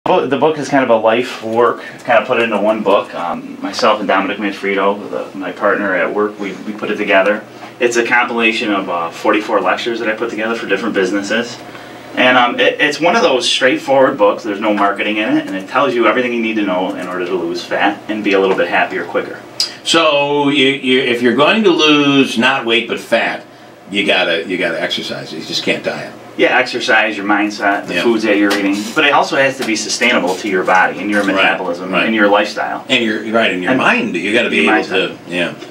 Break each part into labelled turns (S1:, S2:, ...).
S1: The book is kind of a life work, kind of put it into one book. Myself and Dominic Manfredo, my partner at work, we put it together. It's a compilation of 44 lectures that I put together for different businesses. And it's one of those straightforward books. There's no marketing in it, and it tells you everything you need to know in order to lose fat and be a little bit happier quicker.
S2: So if you're going to lose not weight but fat, you gotta exercise. You just can't diet.
S1: Yeah, exercise, your mindset, the foods that you're eating, but it also has to be sustainable to your body and your metabolism and your lifestyle.
S2: And your mind. You got to be able to,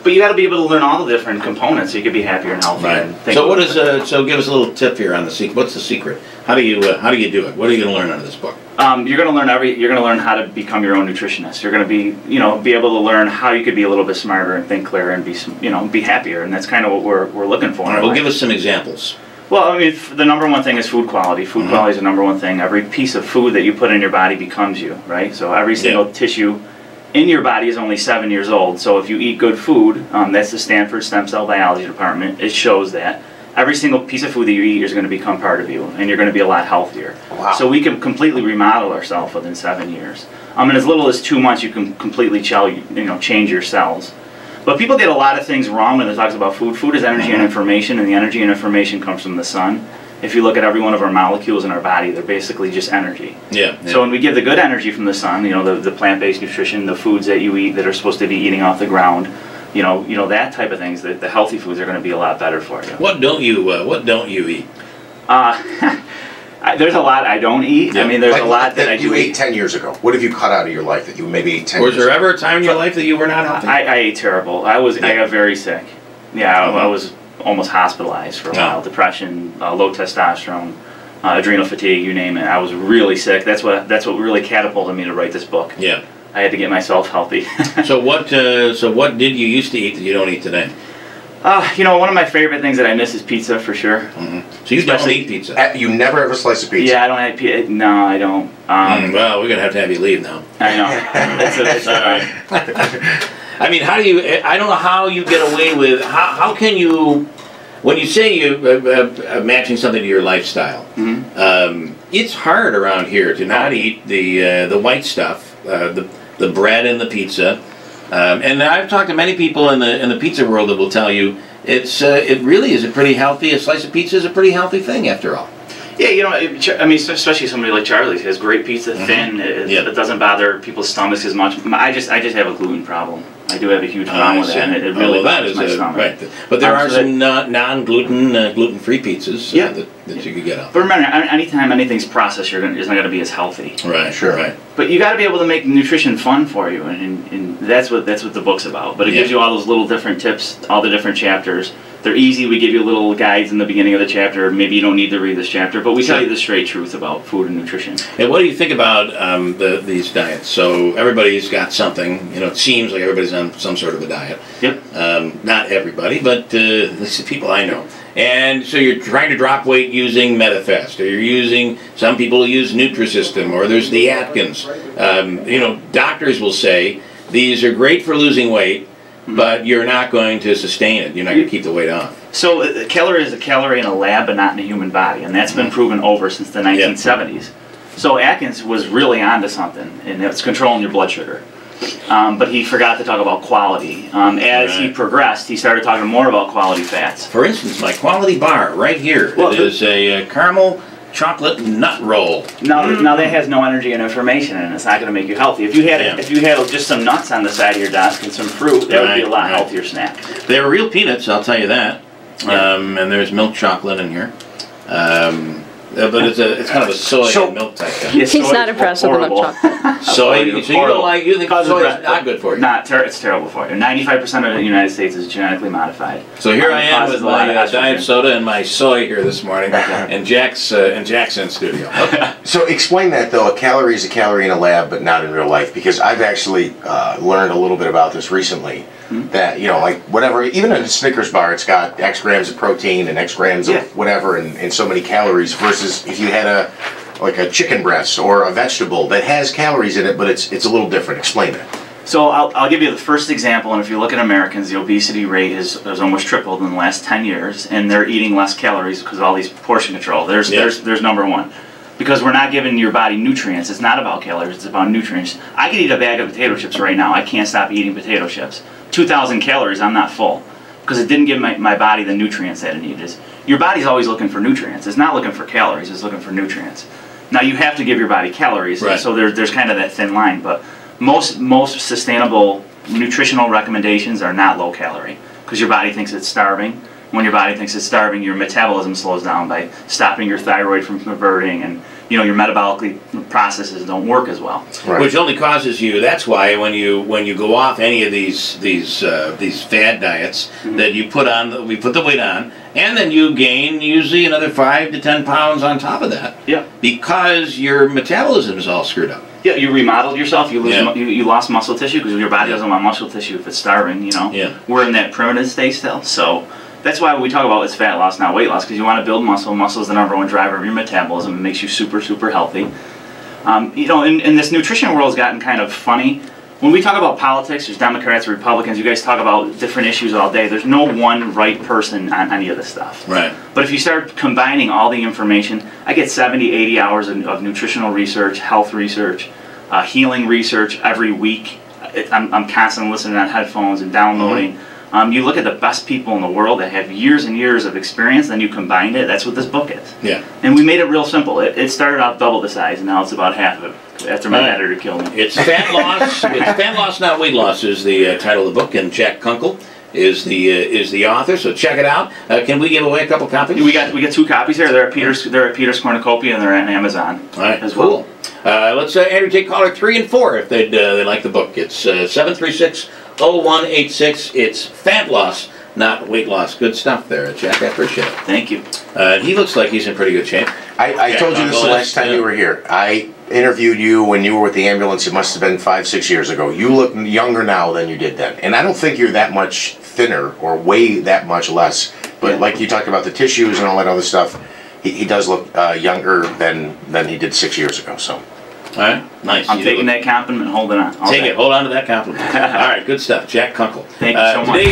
S1: But you got to be able to learn all the different components so you can be happier and healthier.
S2: Right.
S1: And think
S2: so what is so give us a little tip here on the secret. What's the secret? How do you do it? What are you going to learn out of this book?
S1: You're going to learn how to become your own nutritionist. You're going to be able to learn how you could be a little bit smarter and think clearer and be happier. And that's kind of what we're looking for.
S2: All right, well, give us some examples.
S1: Well, I mean, the number one thing is food quality. Food quality is the number one thing. Every piece of food that you put in your body becomes you, right? So every single tissue in your body is only 7 years old. So if you eat good food, that's the Stanford Stem Cell Biology Department. It shows that every single piece of food that you eat is going to become part of you, and you're going to be a lot healthier. Wow. So we can completely remodel ourselves within 7 years. In as little as 2 months, you can completely change your cells. But people get a lot of things wrong when they talk about food. Food is energy and information, and the energy and information comes from the sun. If you look at every one of our molecules in our body, they're basically just energy. So when we give the good energy from the sun, the plant-based nutrition, the foods that you eat that are supposed to be eating off the ground, that type of things, the healthy foods are going to be a lot better for you.
S2: What don't you eat?
S1: There's a lot I don't eat. I mean, there's a lot that I do
S3: eat. You ate 10 years ago. What have you cut out of your life that you maybe ate 10 years ago?
S2: Was there ever a time in your life that you were not healthy?
S1: I ate terrible. I got very sick. Yeah, I was almost hospitalized for a while. Depression, low testosterone, adrenal fatigue, you name it. I was really sick. That's what really catapulted me to write this book.
S2: Yeah.
S1: I had to get myself healthy.
S2: So what did you used to eat that you don't eat today?
S1: One of my favorite things that I miss is pizza, for sure.
S2: So you don't eat pizza?
S3: You never have a slice of pizza?
S1: Yeah, I don't have pizza. No, I don't.
S2: Well, we're going to have you leave now.
S1: I know. It's all right.
S2: I mean, how do you, I don't know how you get away with, how can you, when you say you're matching something to your lifestyle, it's hard around here to not eat the white stuff, the bread and the pizza. And I've talked to many people in the pizza world that will tell you it really is a slice of pizza is a pretty healthy thing after all.
S1: Yeah, I mean, especially somebody like Charlie has great pizza, thin. It doesn't bother people's stomachs as much. I just have a gluten problem. I do have a huge problem with that, and it really bothers my stomach.
S2: Right. But there are some non-gluten, gluten-free pizzas that you could get out.
S1: But remember, anytime anything's processed, it's not going to be as healthy.
S2: Right. Sure. Right.
S1: But you got to be able to make nutrition fun for you, and that's what the book's about. But it gives you all those little different tips, all the different chapters. They're easy. We give you little guides in the beginning of the chapter. Maybe you don't need to read this chapter, but we tell you the straight truth about food and nutrition.
S2: And what do you think about these diets? So everybody's got something. It seems like everybody's on some sort of a diet.
S1: Yep.
S2: Not everybody, but this is people I know. And so you're trying to drop weight using Metafast, or some people use Nutrisystem, or there's the Atkins. Doctors will say these are great for losing weight, but you're not going to sustain it. You're not going to keep the weight off. So
S1: a calorie is a calorie in a lab, but not in a human body, and that's been proven over since the 1970s. So Atkins was really onto something, and it's controlling your blood sugar. But he forgot to talk about quality. As he progressed, he started talking more about quality fats.
S2: For instance, my quality bar right here is a caramel chocolate nut roll.
S1: Now that has no energy and information, and it's not going to make you healthy. If you had just some nuts on the side of your desk and some fruit, that would be a lot healthier snack.
S2: They're real peanuts, I'll tell you that. And there's milk chocolate in here. But it's kind of a soy and milk type thing.
S4: He's not impressed with the milk chocolate.
S2: Soy, so you think soy is not good for you?
S1: It's terrible for you. 95% of the United States is genetically modified.
S2: So here I am with my diet soda and my soy here this morning, and Jack's in studio.
S3: So explain that though. A calorie is a calorie in a lab, but not in real life, because I've actually learned a little bit about this recently. That like whatever, even in a Snickers bar, it's got X grams of protein and X grams of whatever, and so many calories. Versus if you had a chicken breast or a vegetable that has calories in it, but it's a little different. Explain that.
S1: So I'll give you the first example, and if you look at Americans, the obesity rate has almost tripled in the last 10 years, and they're eating less calories because of all these portion control. There's number one. because we're not giving your body nutrients. It's not about calories, it's about nutrients. I could eat a bag of potato chips right now. I can't stop eating potato chips. 2,000 calories, I'm not full, because it didn't give my body the nutrients that it needed. Your body's always looking for nutrients. It's not looking for calories, it's looking for nutrients. Now you have to give your body calories, right. So there's kind of that thin line, but most sustainable nutritional recommendations are not low calorie, because your body thinks it's starving. When your body thinks it's starving, your metabolism slows down by stopping your thyroid from converting, and your metabolic processes don't work as well.
S2: Right. Which only causes you. That's why when you go off any of these fad diets, that you put the weight on, and then you gain usually another 5 to 10 pounds on top of that.
S1: Yeah.
S2: Because your metabolism is all screwed up.
S1: Yeah, you remodeled yourself. You lost muscle tissue, because your body doesn't want muscle tissue if it's starving.
S2: Yeah.
S1: We're in that primitive state still, so. That's why we talk about it's fat loss, not weight loss, because you want to build muscle. Muscle is the #1 driver of your metabolism. It makes you super, super healthy. In this nutrition world has gotten kind of funny. When we talk about politics, there's Democrats, Republicans. You guys talk about different issues all day. There's no one right person on any of this stuff.
S2: Right.
S1: But if you start combining all the information, I get 70, 80 hours of nutritional research, health research, healing research every week. I'm constantly listening on headphones and downloading. Mm-hmm. You look at the best people in the world that have years and years of experience, then you combine it. That's what this book is.
S2: Yeah.
S1: And we made it real simple. It started out double the size, and now it's about half of it after my editor killed me.
S2: It's Fat Loss. It's Fat Loss, Not Weight Loss is the title of the book, and Jack Kunkel is the author. So check it out. Can we give away a couple copies?
S1: We got 2 copies here. They're at Peter's Cornucopia, and they're at Amazon.
S2: All right.
S1: As well.
S2: Cool. Let's Andrew take caller 3 and 4 if they like the book. It's 736-0186. It's Fat Loss, Not Weight Loss. Good stuff there, Jack. I appreciate it.
S1: Thank you.
S2: He looks like he's in pretty good shape.
S3: I told you this the last time you were here. I interviewed you when you were with the ambulance. It must have been 5-6 years ago. You look younger now than you did then. And I don't think you're that much thinner or weigh that much less. But like you talked about the tissues and all that other stuff, he does look younger than he did 6 years ago. So.
S2: All right, nice.
S1: I'm taking that compliment and holding on.
S2: Hold on to that compliment. All right, good stuff. Jack Kunkel.
S1: Thank you so much.